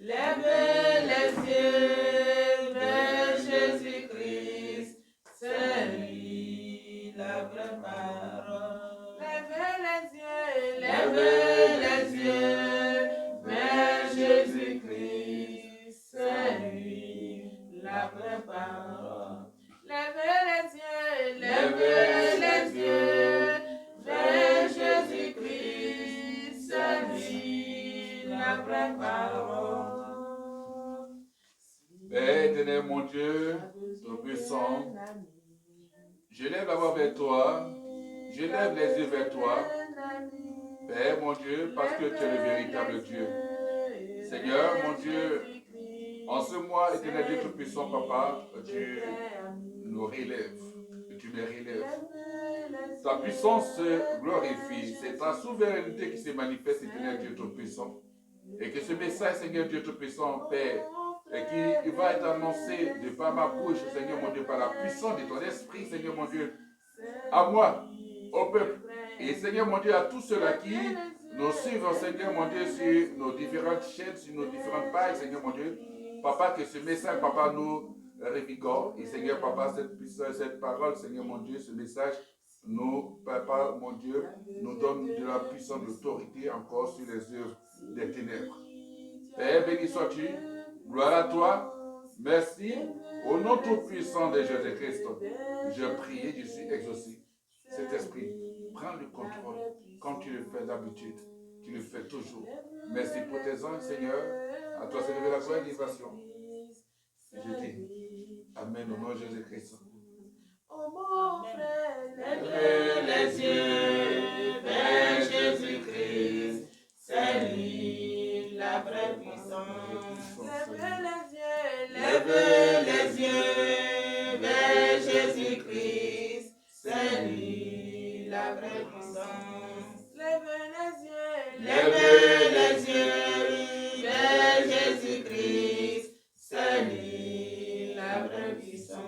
Lève les yeux vers Jésus-Christ, c'est lui la vraie parole. Lève les yeux vers Jésus-Christ, c'est lui la vraie parole. Lève les yeux vers Jésus-Christ, c'est lui la vraie parole. Père éternel, mon Dieu, tout-puissant, je lève la voix vers toi, je lève les yeux vers toi, Père mon Dieu, parce que tu es le véritable Dieu. Seigneur, mon Dieu, en ce mois, éternel Dieu tout-puissant, Papa, tu nous relèves, tu me relèves. Ta puissance se glorifie, c'est ta souveraineté qui se manifeste, éternel Dieu tout-puissant. Et que ce message, Seigneur Dieu tout-puissant, Père, et qui va être annoncé de par ma bouche, Seigneur mon Dieu, par la puissance de ton esprit, Seigneur mon Dieu, à moi, au peuple, et Seigneur mon Dieu, à tous ceux-là qui nous suivent, Seigneur mon Dieu, sur nos différentes chaînes, sur nos différentes pages, Seigneur mon Dieu, Papa, que ce message, Papa, nous revigore, et Seigneur, Papa, cette puissance, cette parole, Seigneur mon Dieu, ce message, nous, Papa, mon Dieu, nous donne de la puissance, de l'autorité encore sur les œuvres des ténèbres. Père, béni sois-tu, gloire à toi, merci, au nom tout-puissant de Jésus-Christ, je prie et je suis exaucé. Cet esprit, prends le contrôle, comme tu le fais d'habitude, tu le fais toujours. Merci pour tes anges, Seigneur, à toi c'est la gloire et l'élévation. Je dis, Amen, au nom de Jésus-Christ. Oh mon frère, lève les yeux vers Jésus-Christ, c'est lui la vraie puissance. Lève les yeux vers Jésus-Christ, c'est lui la vraie puissance. Lève les yeux vers Jésus-Christ, c'est lui la vraie puissance.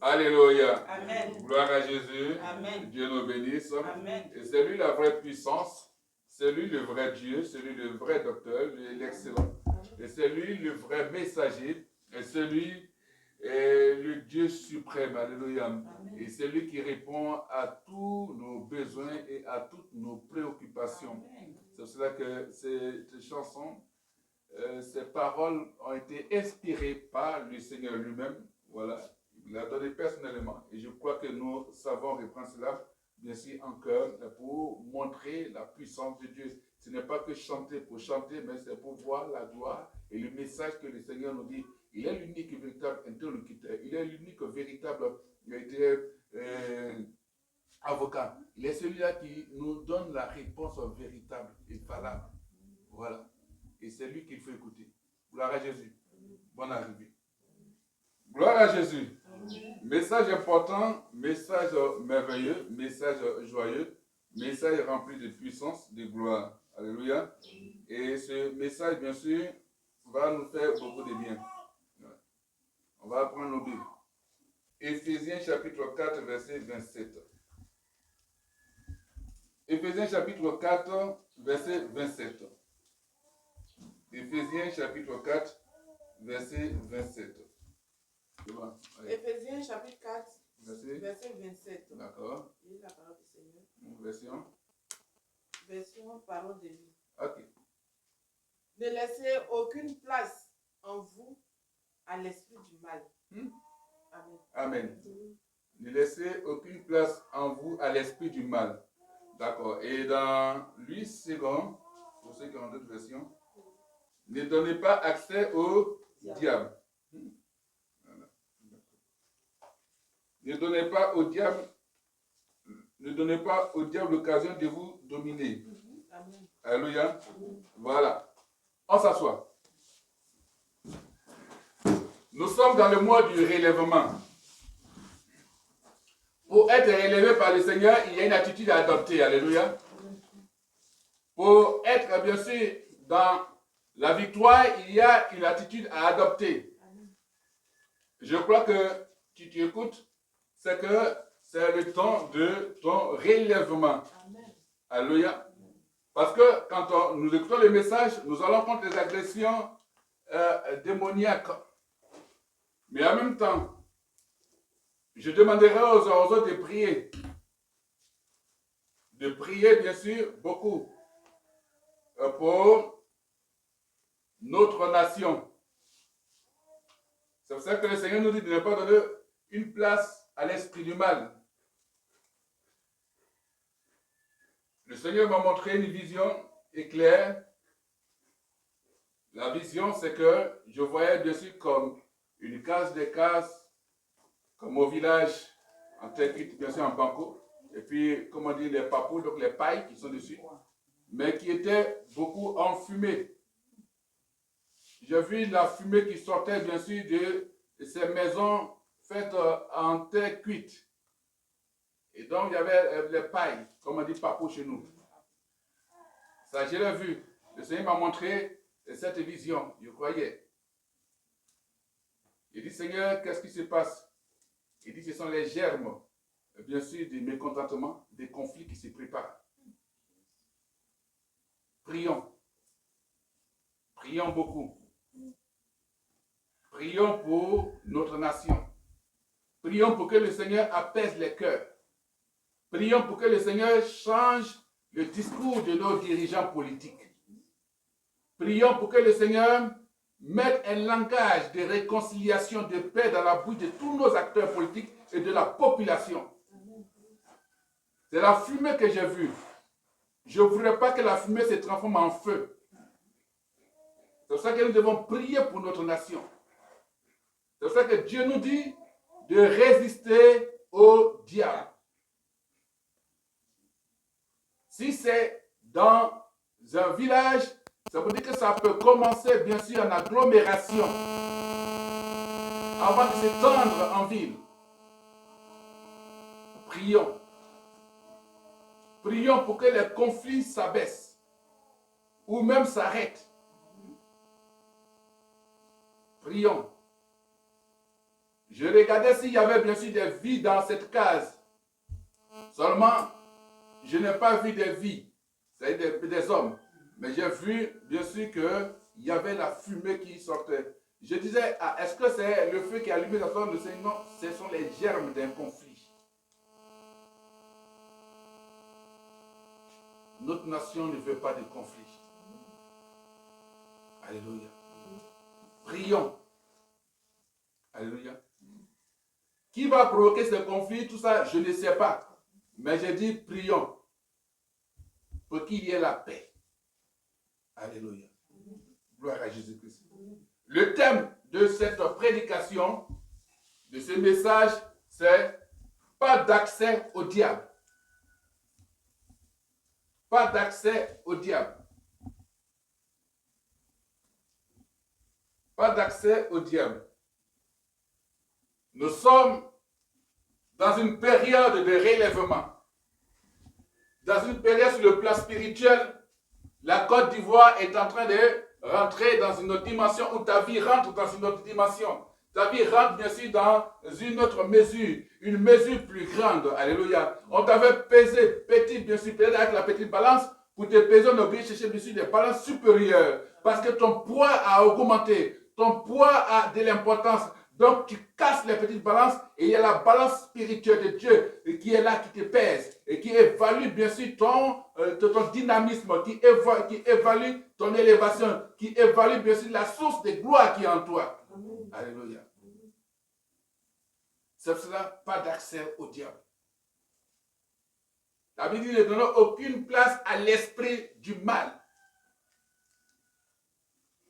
Alléluia. Amen. Gloire à Jésus. Amen. Dieu nous bénisse. Amen. Et c'est lui la vraie puissance. C'est lui le vrai Dieu. C'est lui le vrai docteur, l'excellent. Et c'est lui le vrai messager. Et c'est lui le Dieu suprême. Alléluia. Amen. Et c'est lui qui répond à tous nos besoins et à toutes nos préoccupations. Amen. C'est pour cela que cette chanson, ces paroles ont été inspirées par le Seigneur lui-même. Voilà. Il l'a donné personnellement. Et je crois que nous savons reprendre cela, bien sûr, en cœur, pour montrer la puissance de Dieu. Ce n'est pas que chanter pour chanter, mais c'est pour voir la gloire et le message que le Seigneur nous dit. Il est l'unique véritable interlocuteur. Il est l'unique véritable avocat. Il est celui-là qui nous donne la réponse véritable et valable. Voilà. Et c'est lui qu'il faut écouter. Gloire à Jésus. Bonne arrivée. Gloire à Jésus. Message important, message merveilleux, message joyeux, message rempli de puissance, de gloire. Alléluia. Et ce message, bien sûr, va nous faire beaucoup de bien. On va prendre nos Bibles. Éphésiens chapitre 4, verset 27. Éphésiens chapitre 4, verset 27. Éphésiens chapitre 4, verset 27. Éphésiens chapitre 4, verset 27. D'accord. Lis la parole du Seigneur. Version. Version parole de vie. Ok. Ne laissez aucune place en vous à l'esprit du mal. Amen. Amen. Ne laissez aucune place en vous à l'esprit du mal. D'accord. Et dans Louis II, pour ceux qui ont d'autres versions, ne donnez pas accès au diable. Voilà. Ne donnez pas au diable, l'occasion de vous dominer. Amen. Alléluia. Voilà. On s'assoit. Nous sommes dans le mois du relèvement. Pour être relevé par le Seigneur, il y a une attitude à adopter. Alléluia. Pour être, bien sûr, dans la victoire, il y a une attitude à adopter. Je crois que tu t'écoutes, c'est que c'est le temps de ton relèvement. Alléluia. Parce que quand nous écoutons le message, nous allons contre les agressions démoniaques. Mais en même temps, je demanderai aux autres de prier. De prier, bien sûr, beaucoup pour notre nation. C'est pour ça que le Seigneur nous dit de ne pas donner une place à l'esprit du mal. Le Seigneur m'a montré une vision éclair. La vision, c'est que je voyais dessus comme une case de cases, comme au village, en terre cuite, bien sûr en banco. Et puis, comme on dit, les papous, donc les pailles qui sont dessus, mais qui étaient beaucoup enfumées. J'ai vu la fumée qui sortait, bien sûr, de ces maisons faites en terre cuite. Et donc, il y avait les pailles, comme on dit papou chez nous. Ça, je l'ai vu. Le Seigneur m'a montré cette vision. Je croyais. Il dit, Seigneur, qu'est-ce qui se passe? Il dit, ce sont les germes, bien sûr, du mécontentement, des conflits qui se préparent. Prions. Prions beaucoup. Prions pour notre nation. Prions pour que le Seigneur apaise les cœurs. Prions pour que le Seigneur change le discours de nos dirigeants politiques. Prions pour que le Seigneur mette un langage de réconciliation, de paix dans la bouche de tous nos acteurs politiques et de la population. C'est la fumée que j'ai vue. Je ne voudrais pas que la fumée se transforme en feu. C'est pour ça que nous devons prier pour notre nation. C'est pour ça que Dieu nous dit de résister au diable. Si c'est dans un village, ça veut dire que ça peut commencer bien sûr en agglomération avant de s'étendre en ville. Prions. Prions pour que les conflits s'abaissent ou même s'arrêtent. Prions. Je regardais s'il y avait bien sûr des vies dans cette case. Seulement, je n'ai pas vu des vies, c'est-à-dire des hommes. Mais j'ai vu bien sûr qu'il y avait la fumée qui sortait. Je disais, ah, est-ce que c'est le feu qui a allumé la flamme? Le Seigneur? Non, ce sont les germes d'un conflit. Notre nation ne veut pas de conflit. Alléluia. Prions. Alléluia. Qui va provoquer ce conflit? Tout ça, je ne sais pas. Mais j'ai dit, prions pour qu'il y ait la paix. Alléluia. Gloire à Jésus-Christ. Le thème de cette prédication, de ce message, c'est pas d'accès au diable. Pas d'accès au diable. Pas d'accès au diable. Nous sommes dans une période de relèvement. Dans une période sur le plan spirituel, la Côte d'Ivoire est en train de rentrer dans une autre dimension, où ta vie rentre dans une autre dimension. Ta vie rentre bien sûr dans une autre mesure, une mesure plus grande. Alléluia. On t'avait pesé petit, bien sûr, peut-être avec la petite balance, pour te peser, on a oublié de chercher bien sûr des balances supérieures. Parce que ton poids a augmenté, ton poids a de l'importance. Donc tu casses les petites balances et il y a la balance spirituelle de Dieu qui est là, qui te pèse et qui évalue bien sûr ton dynamisme, qui évalue ton élévation, qui évalue bien sûr la source de gloire qui est en toi. Amen. Alléluia. C'est pour cela, pas d'accès au diable. La Bible dit ne donne aucune place à l'esprit du mal.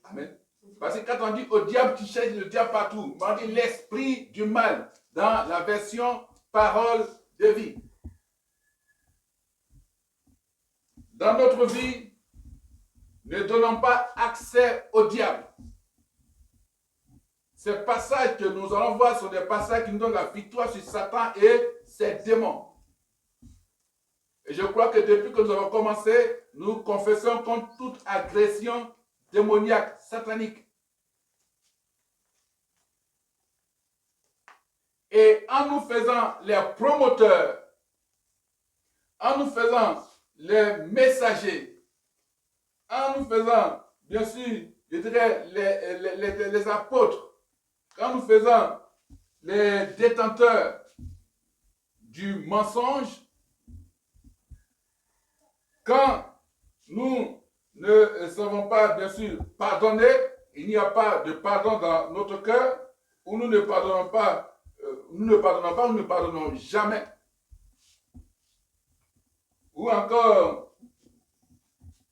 Amen. Parce que quand on dit au diable, tu cherches le diable partout. Mais on dit l'esprit du mal dans la version parole de vie. Dans notre vie, ne donnons pas accès au diable. Ces passages que nous allons voir sont des passages qui nous donnent la victoire sur Satan et ses démons. Et je crois que depuis que nous avons commencé, nous confessons contre toute agression démoniaque, satanique. Et en nous faisant les promoteurs, en nous faisant les messagers en nous faisant, bien sûr, je dirais les apôtres, quand nous faisons les détenteurs du mensonge, quand nous ne savons pas, bien sûr, pardonner, il n'y a pas de pardon dans notre cœur, ou nous ne pardonnons pas, nous ne pardonnons jamais. Ou encore,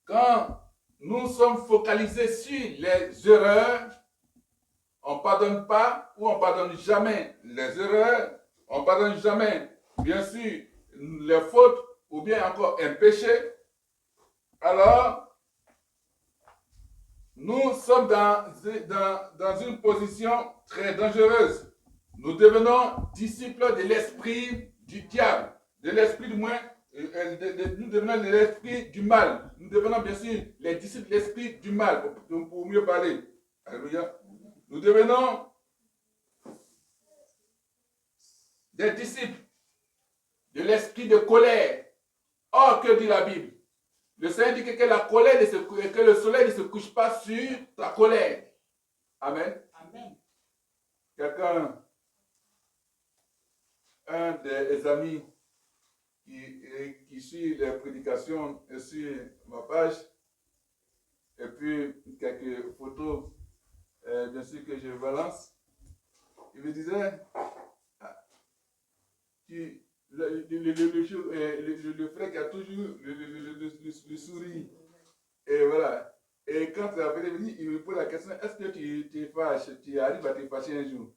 quand nous sommes focalisés sur les erreurs, on ne pardonne pas ou on ne pardonne jamais les erreurs, on ne pardonne jamais, bien sûr, les fautes ou bien encore un péché, alors nous sommes dans une position très dangereuse. Nous devenons disciples de l'esprit du diable, de l'esprit du moins, nous devenons de l'esprit du mal. Nous devenons bien sûr les disciples de l'esprit du mal, pour mieux parler. Alléluia. Nous devenons des disciples de l'esprit de colère. Or, que dit la Bible? Le Seigneur dit que la colère que le soleil ne se couche pas sur ta colère. Amen. Amen. Quelqu'un, un des amis qui suit les prédications sur ma page, et puis quelques photos, bien sûr, que je balance, il me disait, le frère qui a toujours le sourire. Et voilà. Et quand il est venu, il me pose la question, est-ce que tu arrives à te fâcher un jour?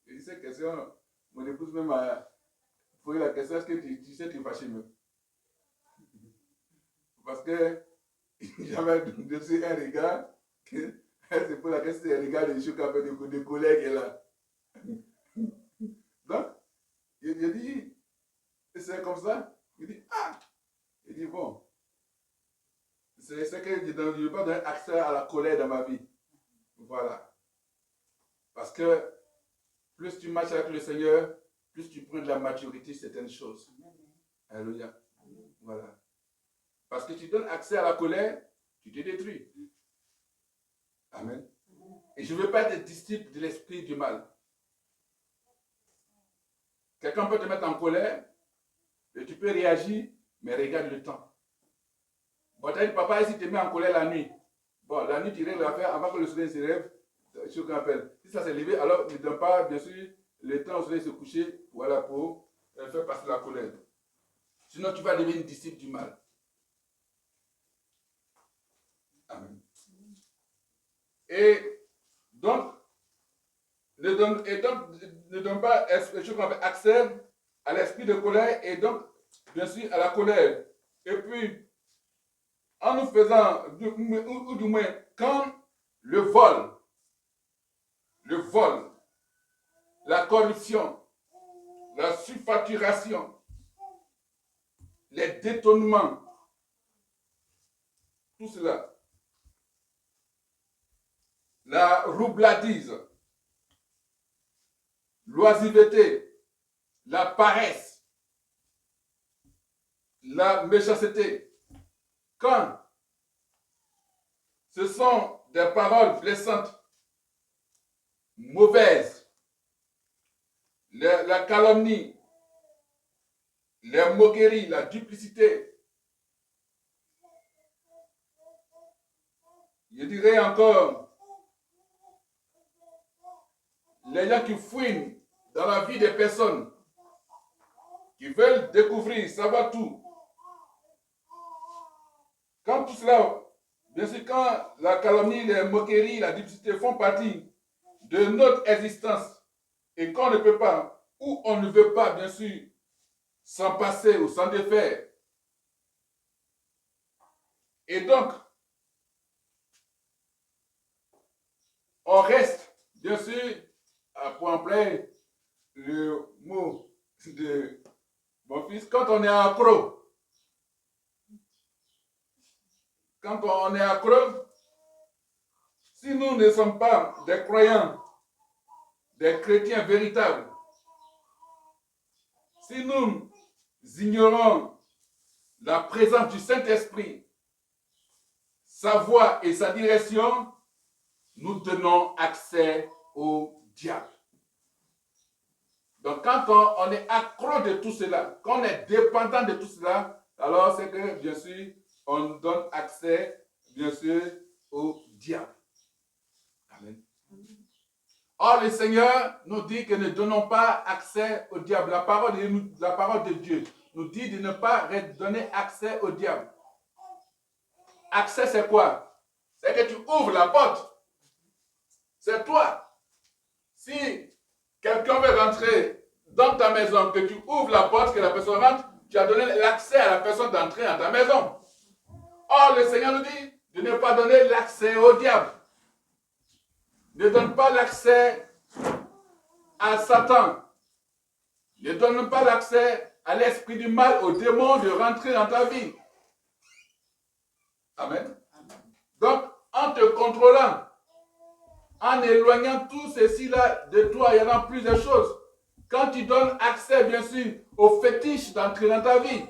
Et cette question, mon épouse même a posé la question, est-ce que tu sais te fâcher même? Parce que j'avais dessus un regard, elle se pose la question, c'est un regard de choc avec des collègues là. Donc, il dit, c'est comme ça. Il dit, ah! Il dit, bon, c'est que je ne veux pas donner accès à la colère dans ma vie. Voilà. Parce que plus tu marches avec le Seigneur, plus tu prends de la maturité certaines choses. Alléluia. Voilà. Parce que tu donnes accès à la colère, tu te détruis. Amen. Et je ne veux pas être disciple de l'esprit du mal. Quelqu'un peut te mettre en colère, et tu peux réagir, mais regarde le temps. Bon, tu as dit, papa, si tu te mets en colère la nuit, bon, la nuit, tu règles l'affaire avant que le soleil se lève, ce qu'on appelle. Si ça s'est levé, alors ne donne pas, bien sûr, le temps au soleil se coucher, voilà, pour faire passer la colère. Sinon, tu vas devenir disciple du mal. Amen. Et donc, ne donne pas accès à l'esprit de colère et donc, bien sûr, à la colère. Et puis, en nous faisant, ou du moins, quand le vol, la corruption, la surfacturation, les détournements, tout cela, la roubladise, l'oisiveté, la paresse, la méchanceté, quand ce sont des paroles blessantes, mauvaises, la calomnie, les moqueries, la duplicité, je dirais encore, les gens qui fouinent dans la vie des personnes, qui veulent découvrir, savoir tout. Quand tout cela, bien sûr, quand la calomnie, les moqueries, la duplicité font partie de notre existence et qu'on ne peut pas, ou on ne veut pas, bien sûr, s'en passer ou s'en défaire. Et donc, on reste, bien sûr, pour employer le mot de mon fils, quand on est accro. Quand on est accro, si nous ne sommes pas des croyants, des chrétiens véritables, si nous ignorons la présence du Saint-Esprit, sa voix et sa direction, nous donnons accès au diable. Donc quand on est accro de tout cela, quand on est dépendant de tout cela, alors c'est que, bien sûr, on donne accès, bien sûr, au diable. Amen. Or, le Seigneur nous dit que ne donnons pas accès au diable. La parole de Dieu nous dit de ne pas donner accès au diable. Accès, c'est quoi? C'est que tu ouvres la porte. C'est toi. Si quelqu'un veut rentrer dans ta maison, que tu ouvres la porte, que la personne rentre, tu as donné l'accès à la personne d'entrer dans ta maison. Or, le Seigneur nous dit de ne pas donner l'accès au diable. Ne donne pas l'accès à Satan. Ne donne pas l'accès à l'esprit du mal, au démon de rentrer dans ta vie. Amen. Donc, en te contrôlant, en éloignant tout ceci-là de toi, il y en a plusieurs choses. Quand tu donnes accès, bien sûr, aux fétiches d'entrer dans ta vie.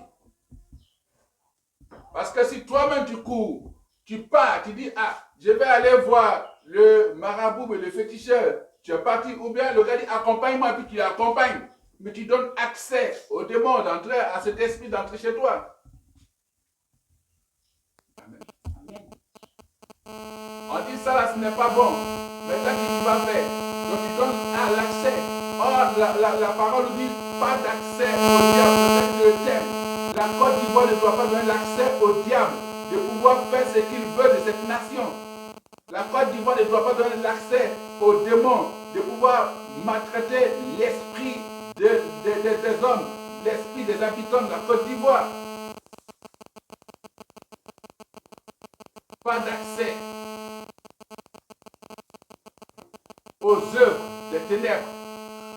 Parce que si toi-même tu cours, tu pars, tu dis, ah, je vais aller voir le marabout et le féticheur. Tu es parti, ou bien le gars dit, accompagne-moi, puis tu l'accompagnes. Mais tu donnes accès au démon d'entrer, à cet esprit d'entrer chez toi. Amen. On dit ça là, ce n'est pas bon. Maintenant, qu'est-ce que tu vas faire? Donc tu donnes l'accès. Or, la parole nous dit pas d'accès au diable. Je t'aime. La Côte d'Ivoire ne doit pas donner l'accès au diable de pouvoir faire ce qu'il veut de cette nation. La Côte d'Ivoire ne doit pas donner l'accès aux démons de pouvoir maltraiter l'esprit des hommes, l'esprit des habitants de la Côte d'Ivoire. Pas d'accès aux œuvres des ténèbres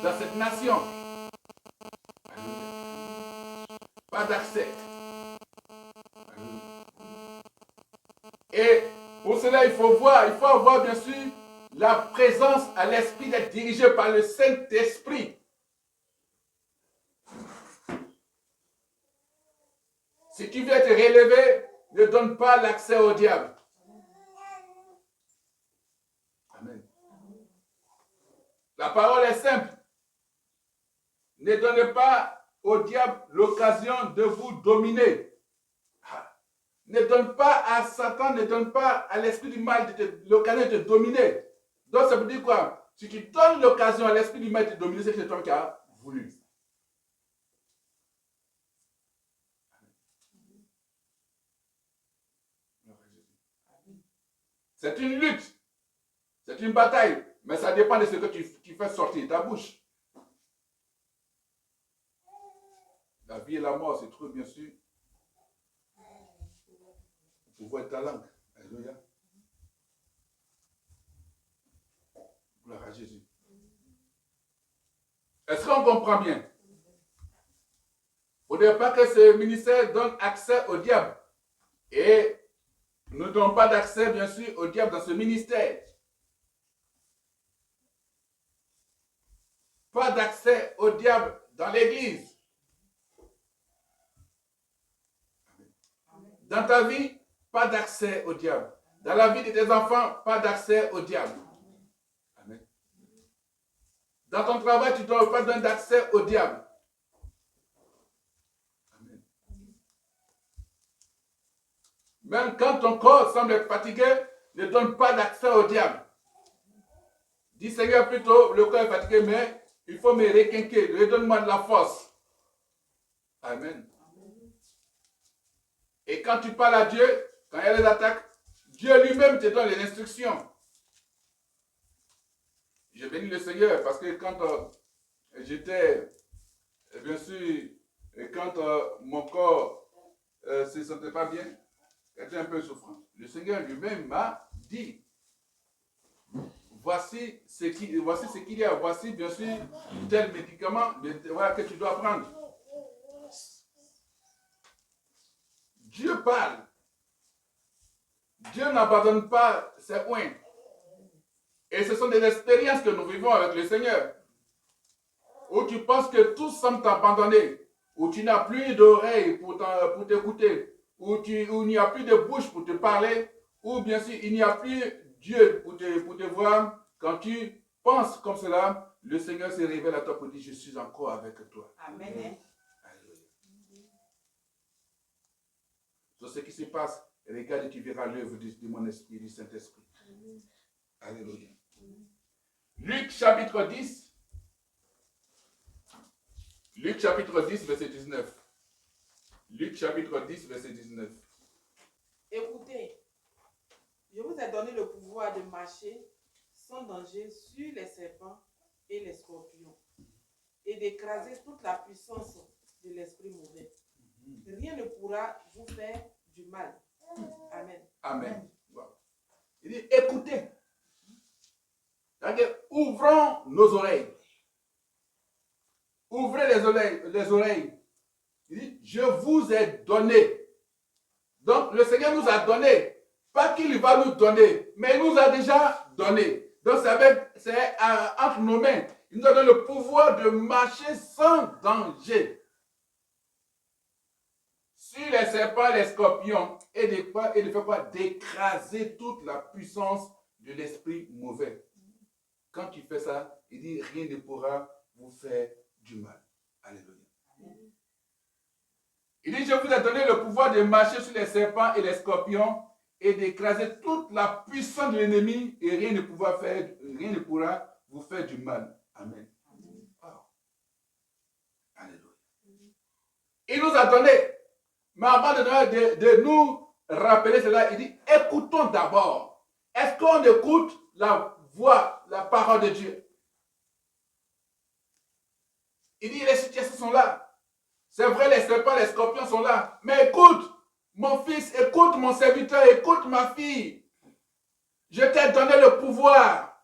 dans cette nation. Pas d'accès. Et pour cela, il faut avoir bien sûr la présence à l'esprit d'être dirigé par le Saint-Esprit. Si tu veux être relevé, ne donne pas l'accès au diable. Amen. La parole est simple. Ne donnez pas au diable l'occasion de vous dominer. Ne donne pas à Satan, ne donne pas à l'esprit du mal l'occasion de te dominer. Donc ça veut dire quoi? Si tu donnes l'occasion à l'esprit du mal de te dominer, c'est que c'est toi qui as voulu. C'est une lutte. C'est une bataille. Mais ça dépend de ce que tu fais sortir de ta bouche. La vie et la mort se trouvent bien sûr au pouvoir de ta langue. Alléluia. Gloire à Jésus. Est-ce qu'on comprend bien? Il ne faudrait pas que ce ministère donne accès au diable. Et nous ne donnons pas d'accès, bien sûr, au diable dans ce ministère. Pas d'accès au diable dans l'église. Dans ta vie, pas d'accès au diable. Dans la vie de tes enfants, pas d'accès au diable. Amen. Dans ton travail, tu ne dois pas donner d'accès au diable. Amen. Même quand ton corps semble être fatigué, ne donne pas d'accès au diable. Dis Seigneur, plutôt, le corps est fatigué, mais il faut me requinquer, redonne-moi de la force. Amen. Et quand tu parles à Dieu, quand il y a des attaques, Dieu lui-même te donne les instructions. Je bénis le Seigneur parce que quand j'étais, bien sûr, quand mon corps ne se sentait pas bien, j'étais un peu souffrant, le Seigneur lui-même m'a dit, voici ce qu'il y a, voici bien sûr tel médicament voilà, que tu dois prendre. Dieu parle. Dieu n'abandonne pas ses points. Et ce sont des expériences que nous vivons avec le Seigneur. Où tu penses que tout semble t'abandonner. Où tu n'as plus d'oreilles pour t'écouter. Où il n'y a plus de bouche pour te parler. Ou bien sûr, il n'y a plus Dieu pour te voir. Quand tu penses comme cela, le Seigneur se révèle à toi pour dire, je suis encore avec toi. Amen. C'est ce qui se passe. Regarde et tu verras l'œuvre de mon esprit, du Saint-Esprit. Alléluia. Luc chapitre 10. Luc chapitre 10, verset 19. Luc chapitre 10, verset 19. Écoutez, je vous ai donné le pouvoir de marcher sans danger sur les serpents et les scorpions et d'écraser toute la puissance de l'esprit mauvais. Rien ne pourra vous faire du mal. Amen. Amen. Wow. Il dit, écoutez. Ouvrons nos oreilles. Ouvrez les oreilles. Il dit, je vous ai donné. Donc, le Seigneur nous a donné. Pas qu'il va nous donner, mais il nous a déjà donné. Donc, c'est entre nos mains. Il nous a donné le pouvoir de marcher sans danger sur les serpents, les scorpions, et de faire quoi? D'écraser toute la puissance de l'esprit mauvais. Quand tu fais ça, il dit, rien ne pourra vous faire du mal. Alléluia. Il dit, je vous ai donné le pouvoir de marcher sur les serpents et les scorpions et d'écraser toute la puissance de l'ennemi et rien ne pourra vous faire du mal. Amen. Wow. Alléluia. Il nous a donné, mais avant de nous rappeler cela, il dit, écoutons d'abord. Est-ce qu'on écoute la voix, la parole de Dieu? Il dit, les situations sont là. C'est vrai, les serpents, les scorpions sont là. Mais écoute, mon fils, écoute mon serviteur, écoute ma fille. Je t'ai donné le pouvoir.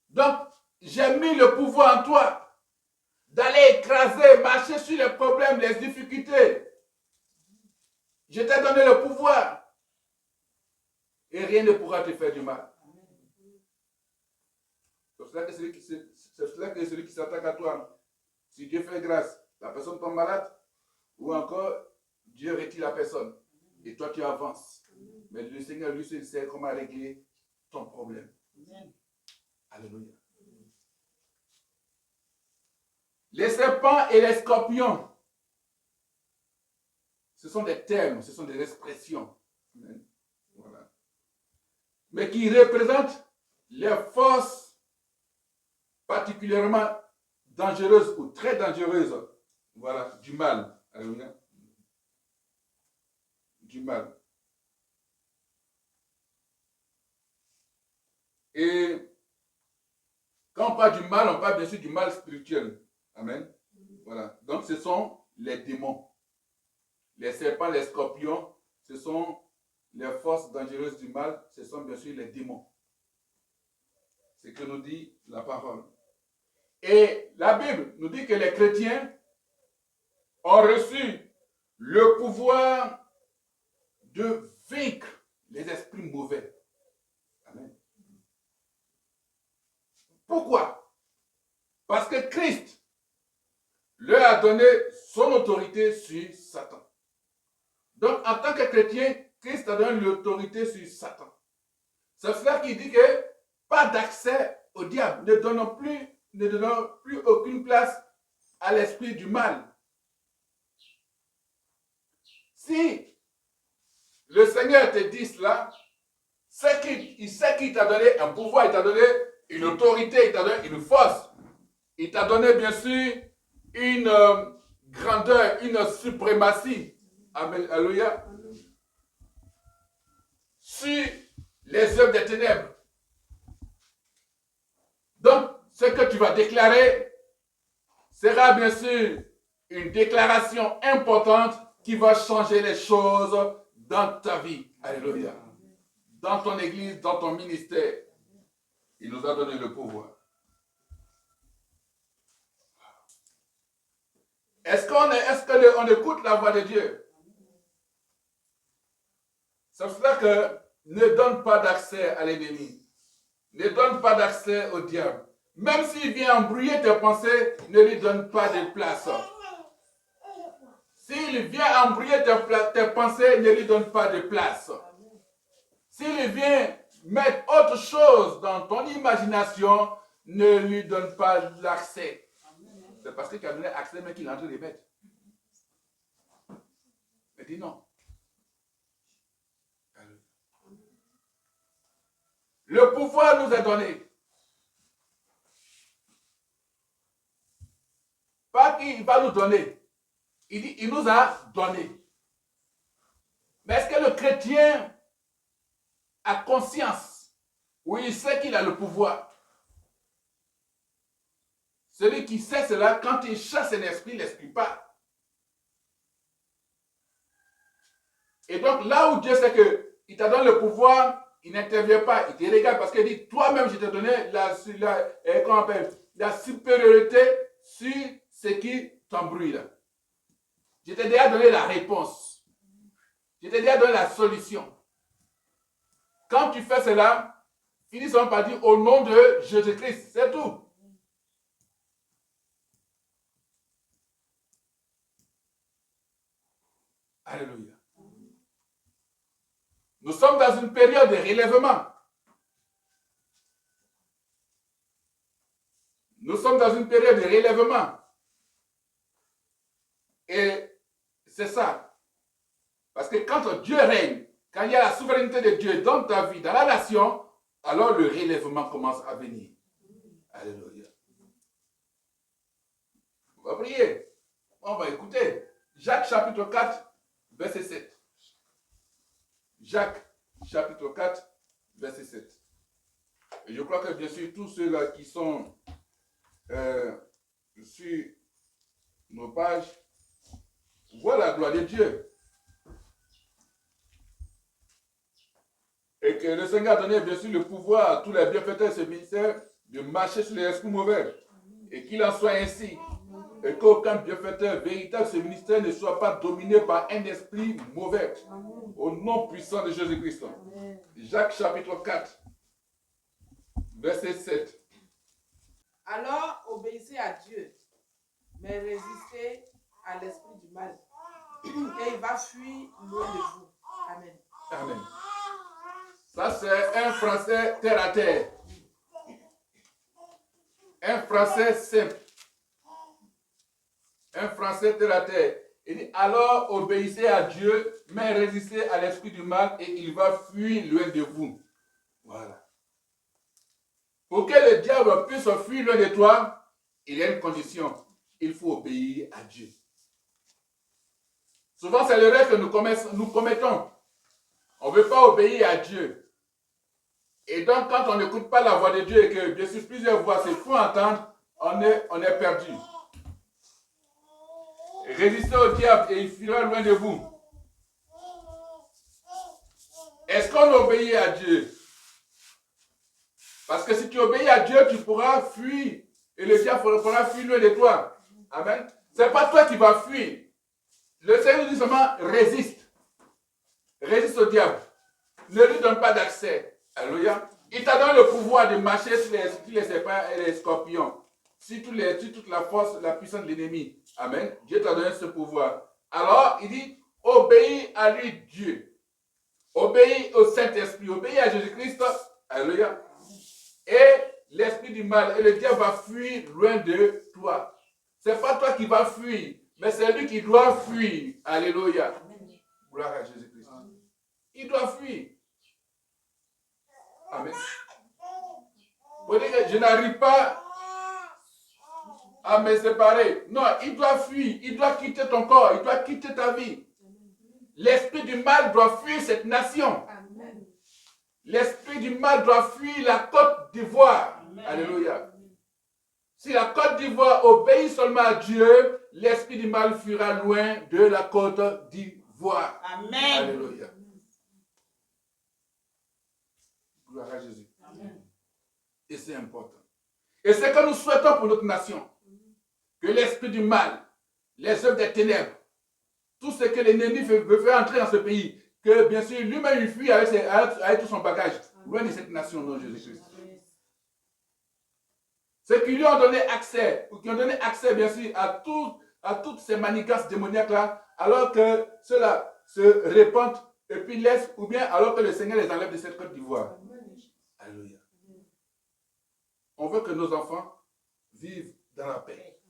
Donc, j'ai mis le pouvoir en toi d'aller écraser, marcher sur les problèmes, les difficultés. Je t'ai donné le pouvoir. Et rien ne pourra te faire du mal. C'est cela que celui qui s'attaque à toi, si Dieu fait grâce, la personne tombe malade, ou encore Dieu retire la personne, et toi tu avances. Mais le Seigneur, lui, il sait comment régler ton problème. Alléluia. Les serpents et les scorpions, ce sont des termes, ce sont des expressions. Voilà. Mais qui représentent les forces particulièrement dangereuses ou très dangereuses, voilà, du mal. Alléluia. Du mal. Et quand on parle du mal, on parle bien sûr du mal spirituel. Amen. Voilà. Donc ce sont les démons. Les serpents, les scorpions, ce sont les forces dangereuses du mal, ce sont bien sûr les démons. C'est ce que nous dit la parole. Et la Bible nous dit que les chrétiens ont reçu le pouvoir de vaincre les esprits mauvais. Amen. Pourquoi? Parce que Christ leur a donné son autorité sur Satan. Donc, en tant que chrétien, Christ a donné l'autorité sur Satan. C'est cela qui dit que pas d'accès au diable. Ne donnons plus aucune place à l'esprit du mal. Si le Seigneur te dit cela, il sait qu'il t'a donné un pouvoir, il t'a donné une autorité, il t'a donné une force. Il t'a donné bien sûr une grandeur, une suprématie. Amen. Alléluia. Sur les œuvres des ténèbres. Donc, ce que tu vas déclarer sera bien sûr une déclaration importante qui va changer les choses dans ta vie. Alléluia. Dans ton église, dans ton ministère. Il nous a donné le pouvoir. Est-ce qu'on écoute la voix de Dieu? C'est pour cela que ne donne pas d'accès à l'ennemi. Ne donne pas d'accès au diable. Même s'il vient embrouiller tes pensées, ne lui donne pas de place. S'il vient embrouiller tes pensées, ne lui donne pas de place. S'il vient mettre autre chose dans ton imagination, ne lui donne pas l'accès. C'est parce que tu as donné accès, mais qu'il est en train de les mettre. Mais dis non. Le pouvoir nous est donné. Pas qu'il va nous donner. Il dit, il nous a donné. Mais est-ce que le chrétien a conscience? Oui, il sait qu'il a le pouvoir. Celui qui sait cela, quand il chasse un esprit, l'esprit part. Et donc, là où Dieu sait qu'il t'a donné le pouvoir, il n'intervient pas, il te regarde parce qu'il dit, toi-même, je t'ai donné la supériorité sur ce qui t'embrouille là. Je t'ai déjà donné la réponse. Je t'ai déjà donné la solution. Quand tu fais cela, finissons par dire au nom de Jésus-Christ, c'est tout. Alléluia. Nous sommes dans une période de relèvement. Nous sommes dans une période de relèvement. Et c'est ça. Parce que quand Dieu règne, quand il y a la souveraineté de Dieu dans ta vie, dans la nation, alors le relèvement commence à venir. Alléluia. On va prier. On va écouter. Jacques chapitre 4, verset 7. Jacques chapitre 4, verset 7. Et je crois que bien sûr, tous ceux-là qui sont sur nos pages voient la gloire de Dieu. Et que le Seigneur a donné bien sûr le pouvoir à tous les bienfaiteurs de ce ministère de marcher sur les esprits mauvais. Et qu'il en soit ainsi. Et qu'aucun bienfaiteur véritable de ce ministère ne soit pas dominé par un esprit mauvais. Au nom puissant de Jésus-Christ. Jacques chapitre 4, verset 7. Alors obéissez à Dieu, mais résistez à l'esprit du mal. Et il va fuir loin de vous. Amen. Amen. Ça, c'est un français terre à terre. Un français simple. Un français terre à terre. Il dit, alors obéissez à Dieu, mais résistez à l'esprit du mal et il va fuir loin de vous. Voilà. Pour que le diable puisse fuir loin de toi, il y a une condition. Il faut obéir à Dieu. Souvent, c'est l'erreur que nous commettons. On ne veut pas obéir à Dieu. Et donc, quand on n'écoute pas la voix de Dieu et que, bien sûr, plusieurs voix se font entendre, on est perdu. Résistez au diable et il fuira loin de vous. Est-ce qu'on obéit à Dieu? Parce que si tu obéis à Dieu, tu pourras fuir. Et le diable pourra fuir loin de toi. Amen. Ce n'est pas toi qui vas fuir. Le Seigneur nous dit seulement résiste. Résiste au diable. Ne lui donne pas d'accès. Alléluia. Il t'a donné le pouvoir de marcher sur les serpents et les scorpions. Sur toute la force, la puissance de l'ennemi. Amen. Dieu t'a donné ce pouvoir. Alors, il dit, obéis à lui, Dieu. Obéis au Saint-Esprit. Obéis à Jésus-Christ. Alléluia. Et l'esprit du mal et le diable va fuir loin de toi. Ce n'est pas toi qui vas fuir, mais c'est lui qui doit fuir. Alléluia. Gloire à Jésus-Christ. Il doit fuir. Amen. Vous dites que je n'arrive pas à me séparer. Non, il doit fuir. Il doit quitter ton corps. Il doit quitter ta vie. L'esprit du mal doit fuir cette nation. L'esprit du mal doit fuir la Côte d'Ivoire. Alléluia. Si la Côte d'Ivoire obéit seulement à Dieu, l'esprit du mal fuira loin de la Côte d'Ivoire. Amen. Alléluia. Gloire à Jésus. Amen. Et c'est important. Et c'est que nous souhaitons pour notre nation. Que l'esprit du mal, les œuvres des ténèbres, tout ce que l'ennemi veut faire entrer dans ce pays, que bien sûr lui-même il fuit avec tout son bagage, loin de cette nation, non Jésus-Christ. Ceux qui lui ont donné accès, ou qui ont donné accès bien sûr à toutes ces manigances démoniaques-là, alors que ceux-là se répandent et puis laisse, ou bien alors que le Seigneur les enlève de cette Côte d'Ivoire. Alléluia. On veut que nos enfants vivent dans la paix.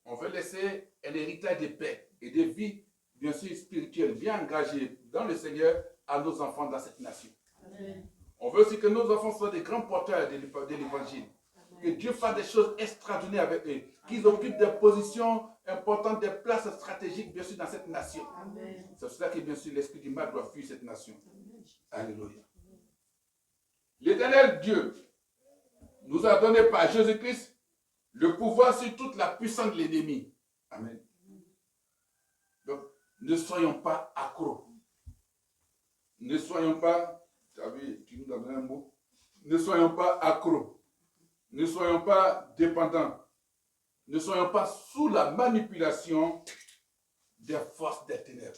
On veut laisser un héritage de paix et de vie, bien sûr, spirituelle, bien engagée dans le Seigneur à nos enfants dans cette nation. Amen. On veut aussi que nos enfants soient des grands porteurs de l'évangile. Que Dieu fasse des choses extraordinaires avec eux. Qu'ils occupent des positions importantes, des places stratégiques, bien sûr, dans cette nation. C'est pour cela que, bien sûr, l'esprit du mal doit fuir cette nation. Amen. Alléluia. L'Éternel Dieu nous a donné par Jésus-Christ le pouvoir sur toute la puissance de l'ennemi. Amen. Donc, ne soyons pas accros. Ne soyons pas, tu nous as donné un mot, ne soyons pas accros. Ne soyons pas dépendants. Ne soyons pas sous la manipulation des forces des ténèbres.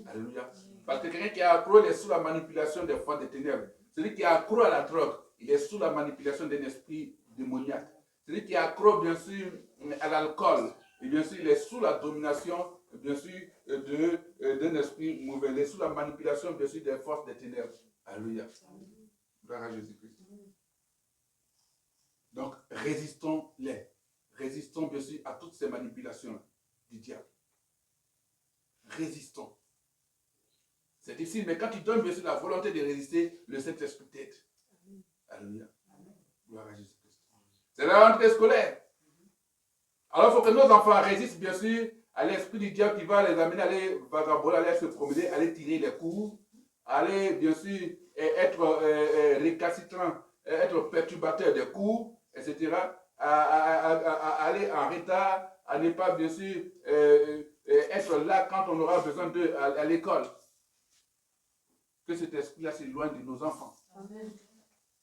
Alléluia. Parce que quelqu'un qui est accro, il est sous la manipulation des forces des ténèbres. Celui qui est accro à la drogue, il est sous la manipulation d'un esprit démoniaque. Celui qui est accro, bien sûr, à l'alcool, et bien sûr, il est sous la domination, bien sûr, d'un esprit mauvais. Il est sous la manipulation, bien sûr, des forces des ténèbres. Alléluia. Gloire à Jésus-Christ. Donc, résistons-les. Résistons, bien sûr, à toutes ces manipulations du diable. Résistons. C'est difficile, mais quand tu donnes, bien sûr, la volonté de résister, le Saint-Esprit t'aide. Alléluia. Gloire à Jésus-Christ. C'est la rentrée scolaire. Alors, il faut que nos enfants résistent, bien sûr, à l'esprit du diable qui va les amener à aller vagabonder, aller se promener, aller tirer les coups, aller, bien sûr, être récalcitrant, être perturbateur des cours, etc., à aller en retard, à ne pas, bien sûr, être là quand on aura besoin d'eux à l'école. Que cet esprit-là s'éloigne de nos enfants. Amen.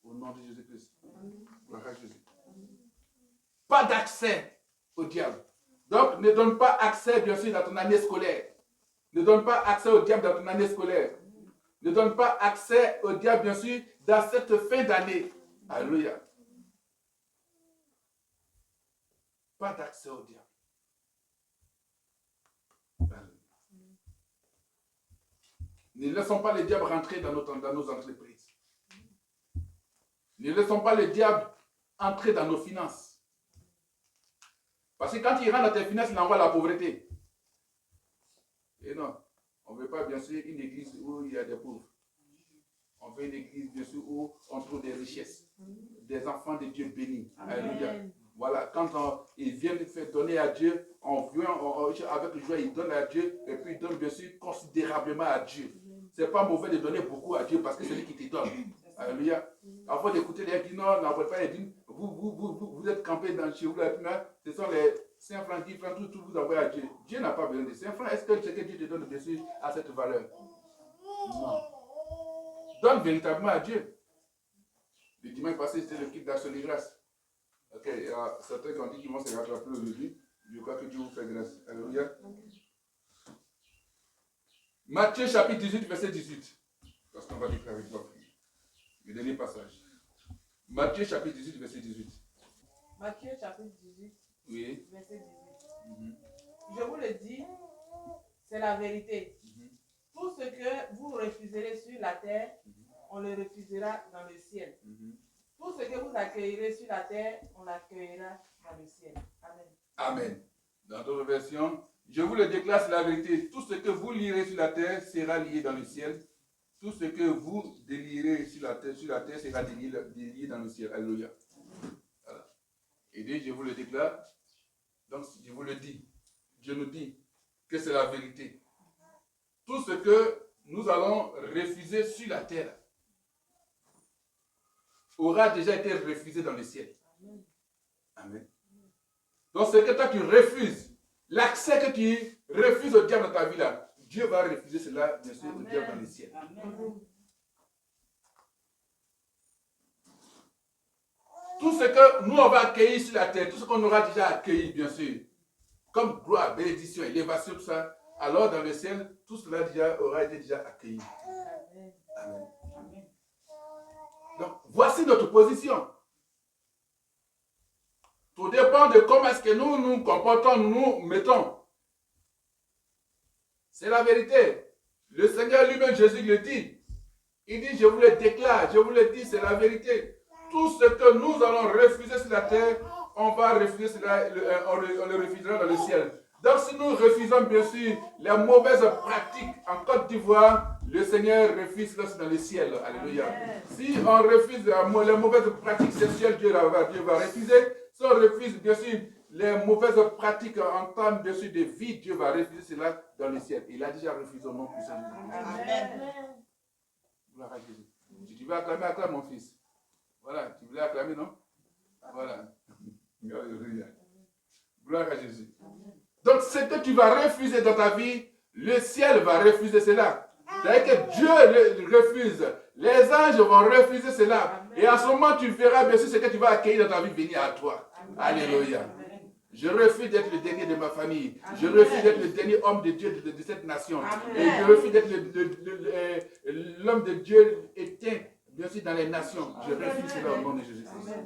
Au nom de Jésus-Christ. Gloire à Jésus. Pas d'accès au diable. Donc, ne donne pas accès, bien sûr, dans ton année scolaire. Ne donne pas accès au diable dans ton année scolaire. Ne donne pas accès au diable, bien sûr, dans cette fin d'année. Alléluia. Pas d'accès au diable. Alléluia. Ne laissons pas le diable rentrer dans nos entreprises. Ne laissons pas le diable entrer dans nos finances. Parce que quand il rentre dans tes finances, il envoie la pauvreté. Et non, on ne veut pas, bien sûr, une église où il y a des pauvres. On veut une église, bien sûr, où on trouve des richesses. Des enfants de Dieu bénis. Alléluia. Voilà, quand ils viennent faire donner à Dieu, avec joie, ils donnent à Dieu, et puis ils donnent, bien sûr, considérablement à Dieu. Ce n'est pas mauvais de donner beaucoup à Dieu parce que c'est lui qui te donne. Alléluia. Avant d'écouter les gens qui n'envoient pas, ils disent, vous êtes campés dans chez vous, là, ce sont les 5 francs, 10 francs, tout vous envoie à Dieu. Dieu n'a pas besoin de 5 francs. Est-ce que ce que Dieu te donne, bien sûr, a cette valeur? Non. Donne véritablement à Dieu. Le dimanche passé, c'était le kit d'action de grâce. Ok, il y a certains qui ont dit qu'ils vont se rattraper aujourd'hui. Je crois que Dieu vous fait grâce. Alléluia. Matthieu chapitre 18, verset 18. Parce qu'on va déclarer avec toi. Le dernier passage. Matthieu chapitre 18, verset 18. Matthieu chapitre 18, oui. Verset 18. Je vous le dis, c'est la vérité. Tout ce que vous refuserez sur la terre, on le refusera dans le ciel. Tout ce que vous accueillerez sur la terre, on l'accueillera dans le ciel. Amen. Amen. Dans d'autres versions, je vous le déclare, c'est la vérité. Tout ce que vous lirez sur la terre sera lié dans le ciel. Tout ce que vous délirez sur la terre sera délié dans le ciel. Alléluia. Voilà. Et dit, je vous le déclare. Donc, je vous le dis. Je nous dis que c'est la vérité. Tout ce que nous allons refuser sur la terre aura déjà été refusé dans le ciel. Amen. Donc, ce que toi tu refuses, l'accès que tu refuses au diable dans ta vie là, Dieu va refuser cela, bien sûr, au diable dans le ciel. Amen. Tout ce que nous on va accueillir sur la terre, tout ce qu'on aura déjà accueilli, bien sûr, comme gloire, bénédiction, élévation, tout ça, alors dans le ciel, tout cela aura été déjà accueilli. Amen. Amen. Amen. Donc, voici notre position. Tout dépend de comment est-ce que nous nous comportons, nous nous mettons. C'est la vérité. Le Seigneur lui-même, Jésus le dit. Il dit, je vous le déclare, je vous le dis, c'est la vérité. Tout ce que nous allons refuser sur la terre, on va refuser cela, on le refusera dans le ciel. Donc si nous refusons bien sûr les mauvaises pratiques en Côte d'Ivoire, le Seigneur refuse cela dans le ciel. Alléluia. Si on refuse les mauvaises pratiques sexuelles, Dieu va refuser. Si on refuse bien sûr les mauvaises pratiques en termes bien sûr de vie, Dieu va refuser cela dans le ciel. Il a déjà refusé au nom puissant de Jésus. Amen. Gloire à Jésus. Si tu veux acclamer, acclame mon fils. Voilà, tu voulais acclamer, non? Voilà. Gloire à Jésus. Donc, ce que tu vas refuser dans ta vie, le ciel va refuser cela. C'est-à-dire que Dieu le refuse. Les anges vont refuser cela. Amen. Et à ce moment, tu verras bien sûr ce que tu vas accueillir dans ta vie venir à toi. Amen. Alléluia. Amen. Je refuse d'être le dernier de ma famille. Amen. Je refuse d'être le dernier homme de Dieu de cette nation. Amen. Et je refuse d'être l'homme de Dieu éteint, bien sûr, dans les nations. Je refuse cela au nom de Jésus-Christ.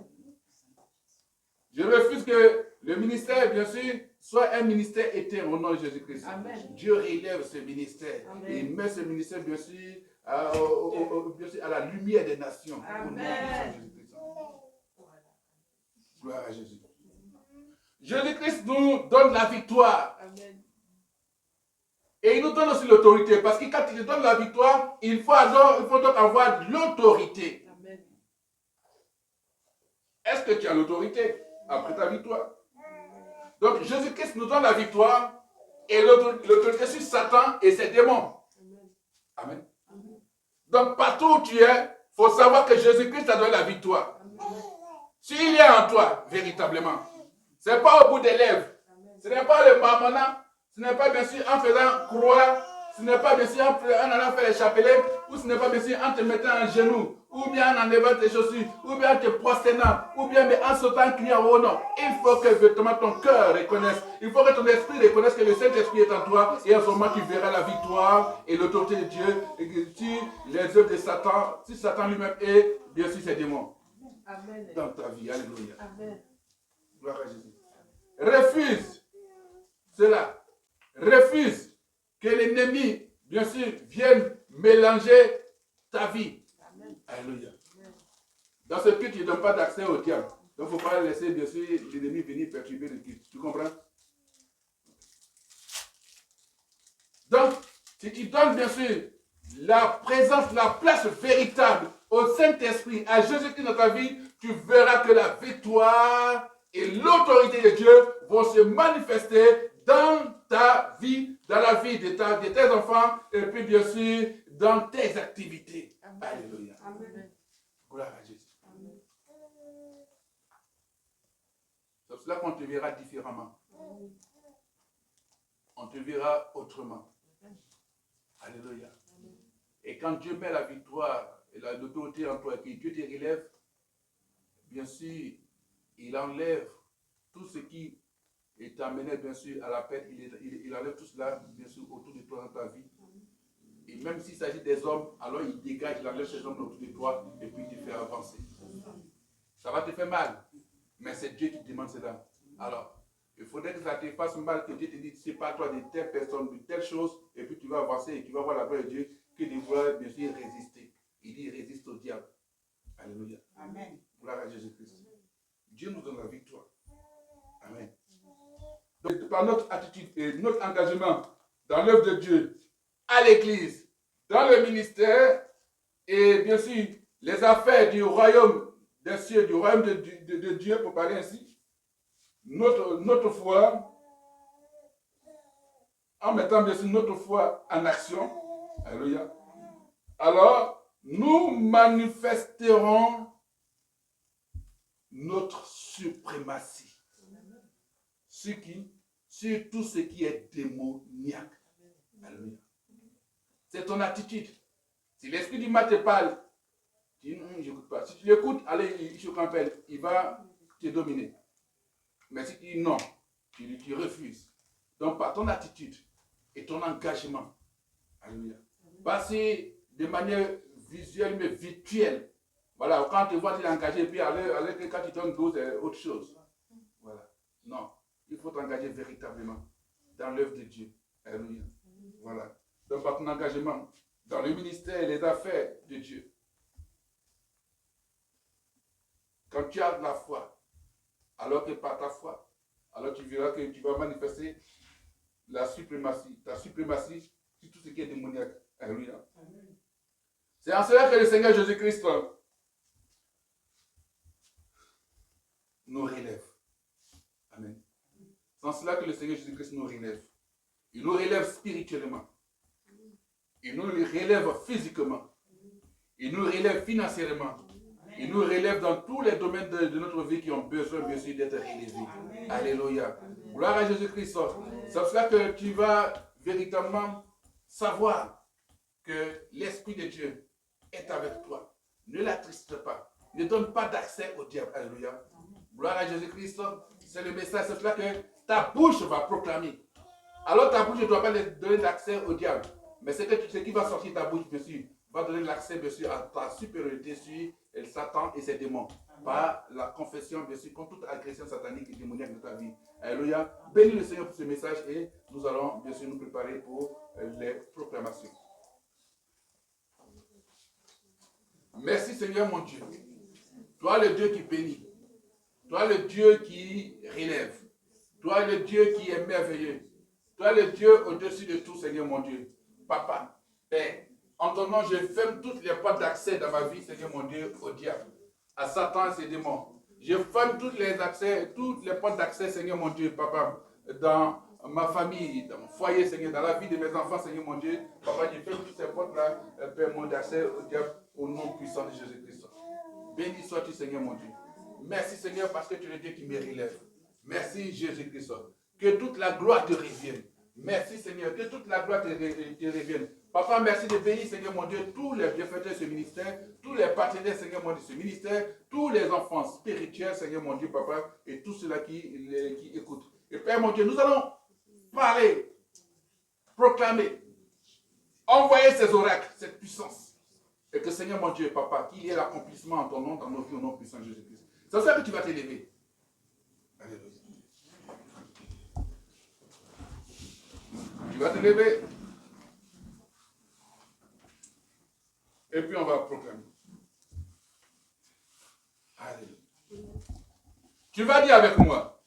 Je refuse que le ministère, bien sûr, soit un ministère éteint au nom de Jésus-Christ. Dieu relève ce ministère. Amen. Et met ce ministère, bien sûr, à la lumière des nations. Amen. Au nom de Jésus-Christ. Gloire à Jésus. Jésus-Christ nous donne la victoire. Amen. Et il nous donne aussi l'autorité. Parce que quand il nous donne la victoire, il faut donc avoir l'autorité. Est-ce que tu as l'autorité après ta victoire? Donc Jésus-Christ nous donne la victoire et l'autorité sur Satan et ses démons. Amen. Donc partout où tu es, il faut savoir que Jésus-Christ t'a donné la victoire. S'il est en toi, véritablement, ce n'est pas au bout des lèvres, ce n'est pas le marmonnant, ce n'est pas bien sûr en faisant croire, ce n'est pas bien sûr en allant faire les chapelets, ou ce n'est pas bien sûr en te mettant en genoux, ou bien en enlevant tes chaussures, ou bien en te prosternant, ou bien en sautant en criant au nom. Il faut que véritablement ton cœur reconnaisse, il faut que ton esprit reconnaisse que le Saint-Esprit est en toi, et en ce moment tu verras la victoire et l'autorité de Dieu sur les œuvres de Satan, si Satan lui-même est, bien sûr, ses démons. Amen. Dans ta vie. Alléluia. Amen. Gloire à Jésus. Refuse cela. Refuse que l'ennemi, bien sûr, vienne mélanger ta vie. Amen. Alléluia. Amen. Dans ce culte, il ne donne pas d'accès au diable. Donc, il ne faut pas laisser, bien sûr, l'ennemi venir perturber le culte. Tu comprends? Donc, si tu donnes, bien sûr, la présence, la place véritable au Saint-Esprit, à Jésus-Christ dans ta vie, tu verras que la victoire et l'autorité de Dieu vont se manifester dans ta vie, dans la vie de tes enfants, et puis bien sûr, dans tes activités. Amen. Alléluia. Amen. Gloire à Jésus. Amen. C'est pour cela qu'on te verra différemment. Amen. On te verra autrement. Amen. Alléluia. Amen. Et quand Dieu met la victoire et l'autorité en toi, et que Dieu te relève, bien sûr, il enlève tout ce qui est amené, bien sûr, à la paix. Il enlève tout cela, bien sûr, autour de toi dans ta vie. Et même s'il s'agit des hommes, alors il dégage, il enlève ces hommes autour de toi et puis il te fait avancer. Ça va te faire mal, mais c'est Dieu qui te demande cela. Alors, il faudrait que ça te fasse mal, que Dieu te dise, c'est pas toi de telle personne, de telle chose, et puis tu vas avancer et tu vas voir la gloire de Dieu, qu'il doit bien sûr résister. Il dit, résiste au diable. Alléluia. Amen. Gloire à Jésus-Christ. Dieu nous donne la victoire. Amen. Donc, par notre attitude et notre engagement dans l'œuvre de Dieu, à l'église, dans le ministère, et bien sûr, les affaires du royaume des cieux, du royaume de Dieu, pour parler ainsi, notre foi, en mettant bien sûr notre foi en action, alléluia, alors nous manifesterons notre suprématie sur qui? Sur tout ce qui est démoniaque. Alléluia. C'est ton attitude. Si l'esprit du mal te parle, tu dis non, je n'écoute pas. Si tu l'écoutes, allez, je campelle, il va te dominer. Mais si tu dis non, tu refuses. Donc par ton attitude et ton engagement, alléluia, passer de manière visuelle mais virtuelle. Voilà, quand tu vois, tu es engagé, puis quand tu donnes d'autres, c'est autre chose. Voilà. Non, il faut t'engager véritablement dans l'œuvre de Dieu. Alléluia. Voilà. par ton engagement dans le ministère et les affaires de Dieu. Quand tu as de la foi, alors que par ta foi, alors tu verras que tu vas manifester ta suprématie sur tout ce qui est démoniaque. Alléluia. C'est en cela que le Seigneur Jésus-Christ nous relève. Amen. C'est en cela que le Seigneur Jésus-Christ nous relève. Il nous relève spirituellement. Il nous relève physiquement. Il nous relève financièrement. Il nous relève dans tous les domaines de notre vie qui ont besoin, bien sûr, d'être relevés. Alléluia. Gloire à Jésus-Christ. C'est pour cela que tu vas véritablement savoir que l'Esprit de Dieu est avec toi. Ne l'attriste pas. Ne donne pas d'accès au diable. Alléluia. Gloire à Jésus-Christ. C'est le message. C'est pour cela que ta bouche va proclamer. Alors ta bouche ne doit pas donner d'accès au diable. Mais c'est ce qui va sortir de ta bouche, bien sûr, va donner l'accès, bien sûr, à ta supériorité sur Satan et ses démons. Par la confession, bien sûr, contre toute agression satanique et démoniaque de ta vie. Alléluia. Bénis le Seigneur pour ce message et nous allons, bien sûr, nous préparer pour les proclamations. Merci Seigneur mon Dieu. Toi le Dieu qui bénit. Toi le Dieu qui relève. Toi le Dieu qui est merveilleux. Toi le Dieu au-dessus de tout, Seigneur mon Dieu. Papa, Père, en ton nom, je ferme toutes les portes d'accès dans ma vie, Seigneur mon Dieu, au diable, à Satan et ses démons. Je ferme toutes les portes d'accès, Seigneur mon Dieu, Papa, dans ma famille, dans mon foyer, Seigneur, dans la vie de mes enfants, Seigneur mon Dieu. Papa, je ferme toutes ces portes-là, Père mon d'accès au diable, au nom puissant de Jésus-Christ. Béni sois-tu, Seigneur mon Dieu. Merci, Seigneur, parce que tu es le Dieu qui me relève. Merci, Jésus-Christ. Que toute la gloire te revienne. Merci, Seigneur, que toute la gloire te revienne. Papa, merci de bénir, Seigneur mon Dieu, tous les bienfaiteurs de ce ministère, tous les partenaires, Seigneur mon Dieu, de ce ministère, tous les enfants spirituels, Seigneur mon Dieu, Papa, et tous ceux-là qui écoutent. Et Père mon Dieu, nous allons parler, proclamer, envoyer ces oracles, cette puissance. Et que, Seigneur mon Dieu, Papa, qu'il y ait l'accomplissement en ton nom, dans nos vies, au nom puissant de Jésus-Christ. C'est ça que tu vas t'élever. Alléluia. Tu vas te lever. Et puis on va proclamer. Alléluia. Tu vas dire avec moi.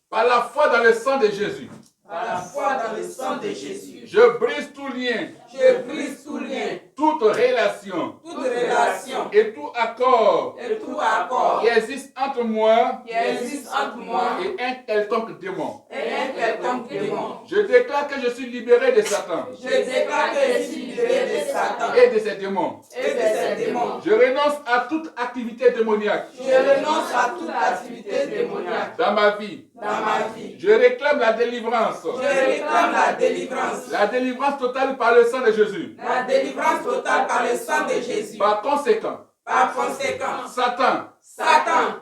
Par la foi dans le sang de Jésus. Par la foi dans le sang de Jésus. Je brise tout lien. Je brise tout lien. Toute relation. Toute relation. Et tout accord. Et tout accord. Qui existe entre moi. Qui existe entre moi. Et un quelconque démon. Et un quelconque démon. Je déclare que je suis libéré de Satan. Je déclare que je suis libéré de Satan. Et de ses démons. Et de ses démons. Je renonce à toute activité démoniaque. Je renonce à toute activité démoniaque. Dans ma vie. Dans ma vie. Je réclame la délivrance. Je réclame la délivrance. La délivrance totale par le sang de Jésus. La délivrance totale par le sang de Jésus. Par conséquent, Satan,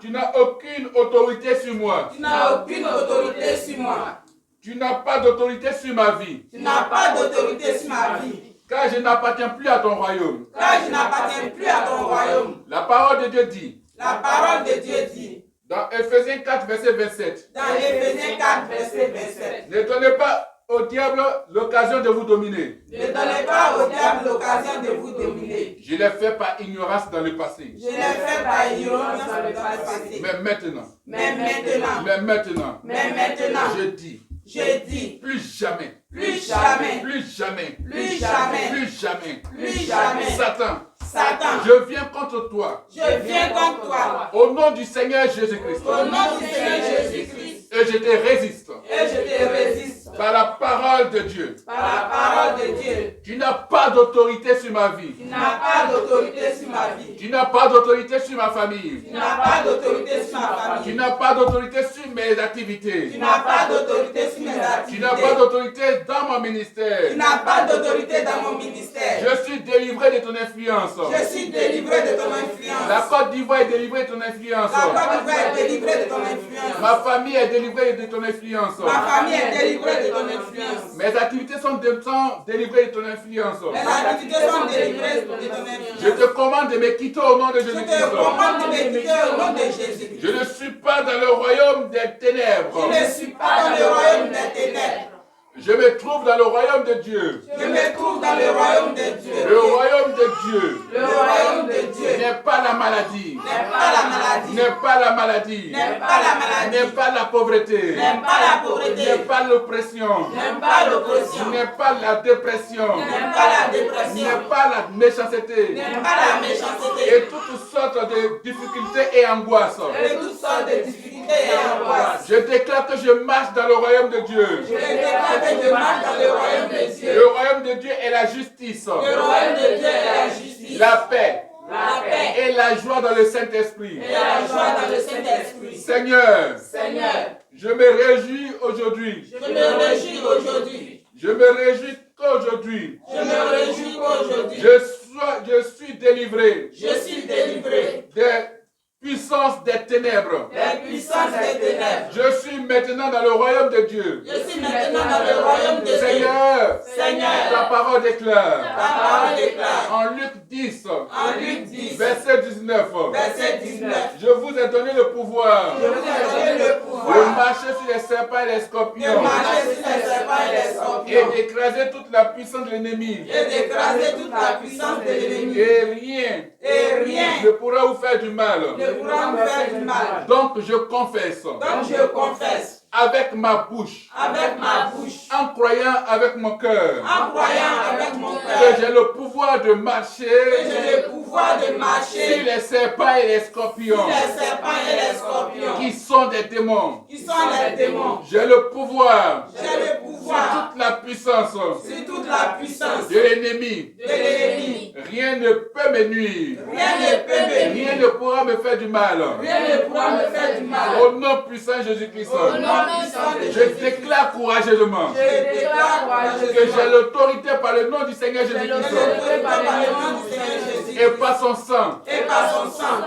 tu n'as aucune autorité sur moi. Tu n'as aucune autorité sur moi. Tu n'as pas d'autorité sur ma vie. Tu n'as pas d'autorité sur ma vie. Car je n'appartiens plus à ton royaume. Car je n'appartiens plus à ton royaume. La parole de Dieu dit. La parole de Dieu dit. Dans Ephésiens 4, verset 27. Dans Ephésiens 4, verset 27. Ne donnez pas au diable l'occasion de vous dominer. Ne donnez pas au diable l'occasion de vous dominer. Je l'ai fait par ignorance dans le passé. Je l'ai fait par ignorance dans le passé. Mais maintenant. Je dis. Plus jamais. Satan. Je viens contre toi. Au nom du Seigneur Jésus-Christ. Et je te résiste. Par la parole de Dieu. Tu n'as pas d'autorité sur ma vie. Tu n'as pas d'autorité sur ma famille. Tu n'as pas d'autorité sur mes activités. Tu n'as pas d'autorité dans mon ministère. Je suis délivré de ton influence. La Côte d'Ivoire est délivrée de ton influence. Ma famille est délivrée de ton influence. Mes activités sont délivrées de ton influence. Je te commande de me quitter au nom de Jésus-Christ. Je ne suis pas dans le royaume des ténèbres. Je me trouve dans le royaume de Dieu. Je me trouve dans le royaume de Dieu. Le royaume de Dieu Le royaume de Dieu n'est pas la maladie. n'est pas la maladie. N'est pas la maladie. N'est pas la maladie. N'est pas la pauvreté. N'est pas la pauvreté. N'est pas l'oppression. N'est pas l'oppression. N'est pas la dépression. N'est pas la dépression. N'est pas la méchanceté. N'est pas la méchanceté. Et toutes sortes de difficultés et angoisses. Et toutes sortes de difficultés et angoisses. Je déclare que je marche dans le royaume de Dieu. Je déclare que je marche dans le royaume de Dieu. Le royaume de Dieu est la justice, Le royaume de Dieu est la justice, la paix la paix et la joie dans le Saint-Esprit. et la joie dans le Saint-Esprit. Seigneur, Seigneur, je me réjouis aujourd'hui. je me réjouis aujourd'hui. Je me réjouis qu'aujourd'hui, Je me réjouis qu'aujourd'hui, je suis délivré je suis délivré des puissances des ténèbres. des puissances des ténèbres. Je suis maintenant dans le royaume de Dieu. Je suis maintenant dans le royaume de Dieu. Seigneur, Seigneur, ta parole déclare ta parole déclare en Luc 10, en Luc 10, verset 19, verset 19, je vous ai donné le pouvoir je vous ai donné le de pouvoir marcher sur les serpents et les de scorpions marcher sur les serpents et les et scorpions d'écraser toute la puissance de l'ennemi. et d'écraser toute la puissance de l'ennemi. Et rien Et rien ne pourra vous faire du mal. ne pourra me faire du mal. Donc je confesse Donc je confesse avec ma bouche, avec ma bouche, en croyant avec mon cœur, en croyant avec mon que cœur, j'ai le pouvoir de marcher que j'ai le pouvoir de sur marcher les serpents et les scorpions sur les serpents et les scorpions, qui sont des démons. qui sont les démons. J'ai le pouvoir J'ai le sur pouvoir toute la puissance sur toute la puissance de l'ennemi. de l'ennemi. Rien ne peut me nuire. Rien ne peut me Rien nuire. ne pourra me faire du mal. Rien ne pourra me faire du mal. Au nom puissant de Jésus-Christ, Au nom puissant de je Jésus, déclare courageusement je déclare que j'ai courageusement l'autorité par le nom du Seigneur que Jésus-Christ l'autorité par le nom du Seigneur et Jésus par son sang, et par son sang,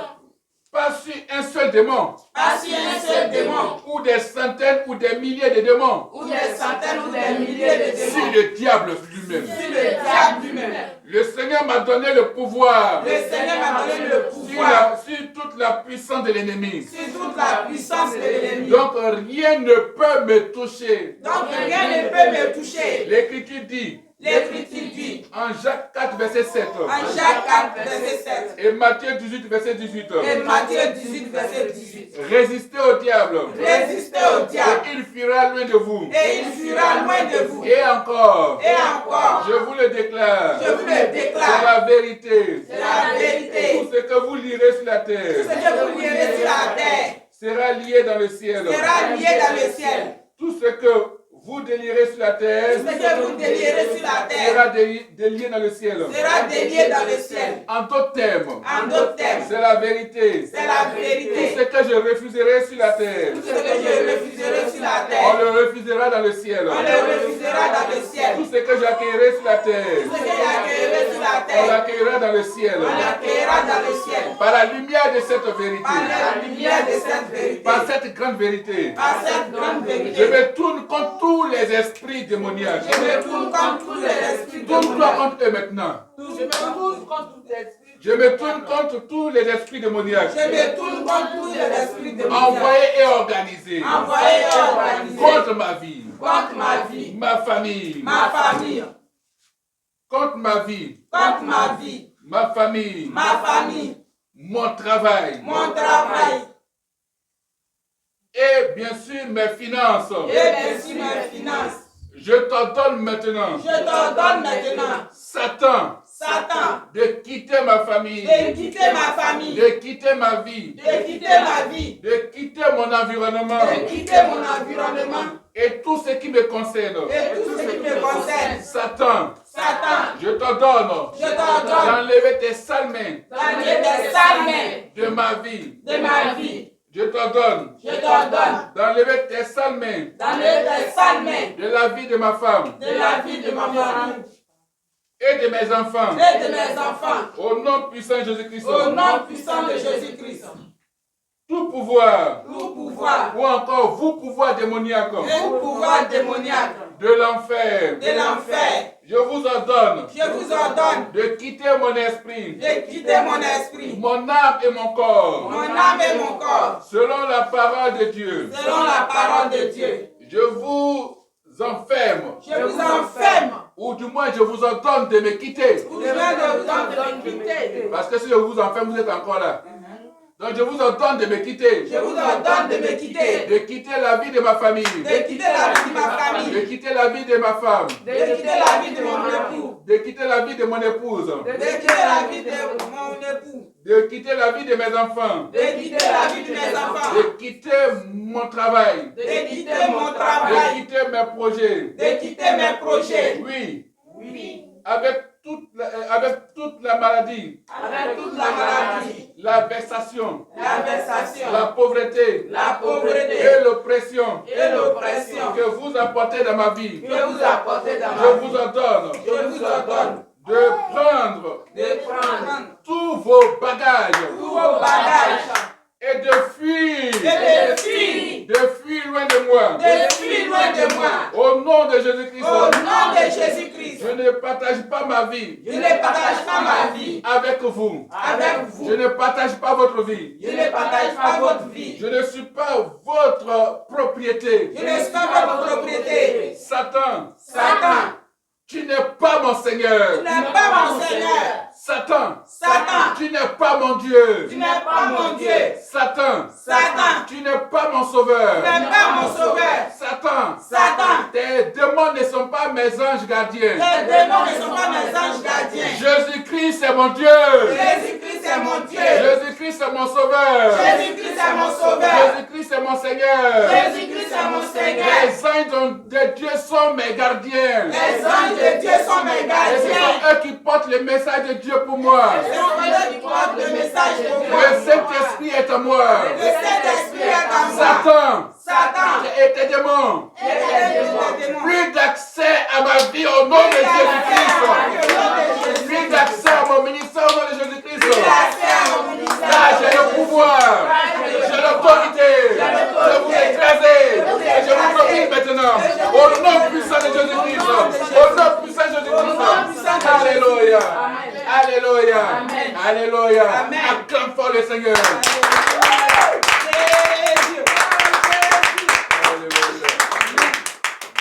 pas sur un seul démon, pas sur un seul démon, ou des centaines ou des milliers de démons, ou des centaines ou des milliers de sur démons, le diable lui-même. sur le diable lui-même. Le Seigneur m'a donné le pouvoir Le Seigneur m'a donné le pouvoir sur toute la puissance de l'ennemi. sur toute la puissance de l'ennemi. Donc rien ne peut me toucher. Donc rien ne peut me toucher. L'Écriture dit L'Écriture dit en Jacques 4, verset 7 en Jacques 4, verset 7 et Matthieu 18, verset 18. et Matthieu 18, verset 18. Résistez au diable Résistez au diable et il fuira loin de vous. et il fuira loin de vous. Et encore, Et encore, je vous le déclare, je vous le c'est déclare, la vérité. c'est la vérité. Tout ce que vous lirez sur la Tout ce terre que vous lirez sur la terre sera lié dans le ciel. sera lié dans le ciel. Tout ce que vous délirez sur la terre Tout ce que vous délirez sur la terre sera délié dans le ciel. sera délié dans le ciel. En d'autres termes, En d'autres termes, c'est la vérité. c'est la Tout vérité. ce que je refuserai sur la terre, Tout ce que je refuserai sur la on terre, le refusera dans le ciel. on le refusera dans le ciel. Tout ce que j'accueillerai sur la Tout terre, ce que j'accueillerai sur la on terre, l'accueillera dans le ciel. on l'accueillera dans le ciel. Par la lumière de cette vérité, Par la lumière de cette vérité, par cette grande vérité, par cette grande je vérité, me tourne contre tous les esprits démoniaques. je me tourne contre tous les esprits Tourne-toi démoniaques. contre eux maintenant. Je me tourne contre tout esprit. Je me tourne contre tous les esprits démoniaques. Je me tourne contre tous les esprits démoniaques. Envoyés et organisés Envoyés et organisés contre ma vie, contre ma vie, ma famille, ma famille, contre ma vie, contre ma vie, ma famille, ma famille, mon travail mon travail et bien sûr mes finances. et bien sûr mes finances. Je t'ordonne maintenant, Je t'ordonne maintenant, Satan, Satan, de quitter ma famille, de quitter ma famille, de quitter ma vie, de quitter ma vie, de quitter mon environnement de quitter mon environnement et tout ce qui me concerne. et tout ce qui me concerne. Satan, Satan, je t'ordonne je t'ordonne d'enlever tes sales mains d'enlever tes sales mains de ma vie. de ma vie. Je t'ordonne Je t'ordonne d'enlever tes sales mains d'enlever tes sales mains de la vie de ma femme de la vie de ma famille et de mes enfants. et de mes enfants. Au nom puissant de Jésus-Christ. Au nom puissant de Jésus-Christ. Tout pouvoir Tout pouvoir ou encore vous pouvoir démoniaque et tout pouvoir démoniaque de l'enfer, de l'enfer. je vous ordonne Je vous ordonne de quitter mon esprit, de quitter mon esprit, mon âme et mon corps mon âme et mon corps, selon la parole de Dieu. selon la parole de Dieu. Je vous enferme. Je vous enferme. Ou du moins, je vous ordonne de me quitter. Ou je vous ordonne de me quitter. Parce que si je vous enferme, vous êtes encore là. Donc je vous ordonne de me quitter. Je vous ordonne de me quitter. De quitter la vie de ma famille. De quitter la vie de ma famille. De quitter la vie de ma femme. De quitter la vie de mon époux. De quitter la vie de mon épouse. De quitter la vie de mon époux. De quitter la vie de mes enfants. De quitter la vie de mes enfants. De quitter mon travail. De quitter mon De travail. quitter mes projets. De quitter mes projets. Oui. Oui. Avec toute la maladie. Avec toute la maladie. La vexation. La vexation. La pauvreté. La pauvreté. Et l'oppression. Et l'oppression. Que vous apportez dans ma vie. Que vous apportez dans ma Je vie. vous ordonne. Je vous ordonne De prendre. de prendre Tous vos bagages. tous vos bagages. Et de fuir. Et de fuir. De fuir loin de moi. De fuir loin de moi. Au nom de Jésus-Christ. Au nom de Jésus-Christ. Je ne partage pas ma vie. Je ne partage pas ma vie Avec vous. avec vous. Je ne partage pas votre vie. Je ne partage pas votre vie. Je ne suis pas votre propriété. Je ne suis pas votre propriété. Satan, Satan, tu n'es pas mon Seigneur. tu n'es pas mon Seigneur. Satan, Satan, tu n'es pas mon Dieu. tu n'es pas mon Dieu. Satan, Satan, tu n'es pas mon sauveur. tu n'es pas mon sauveur. Satan, Satan, tes démons ne sont pas mes anges gardiens. les démons ne sont pas mes anges gardiens. Jésus-Christ est mon Dieu. Jésus-Christ est mon Dieu. Jésus-Christ est mon sauveur. Jésus-Christ est mon sauveur. Jésus-Christ est mon Seigneur. Jésus-Christ est mon Seigneur. Les anges de Dieu sont mes gardiens. Les anges de Dieu sont mes Et c'est gardiens. eux qui portent le message de Dieu pour moi. Ce sont eux qui portent le message pour moi. Le Saint-Esprit est à moi. Le Saint-Esprit est à moi. Satan Satan, et tes démons. et les démons. Plus d'accès à ma vie au nom de Jésus-Christ. Plus d'accès à mon ministère au nom de Jésus-Christ. Là, j'ai le pouvoir. J'ai l'autorité. Je vous écraser. Et je vous domine maintenant. Au nom puissant de Jésus-Christ. Au nom puissant de Jésus-Christ. Alléluia. Alléluia. Alléluia. Acclame fort le Seigneur. Alléluia.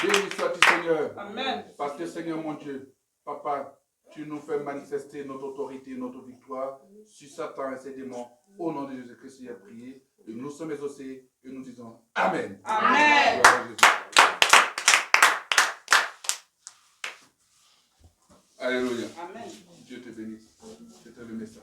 Béni sois-tu, Seigneur. Amen. Parce que, Seigneur mon Dieu, Papa, tu nous fais manifester notre autorité, notre victoire sur Satan et ses démons. Au nom de Jésus-Christ, il a prié. Et nous sommes exaucés et nous disons Amen. Amen. Gloire à Jésus. Alléluia. Amen. Dieu te bénisse. C'était le message.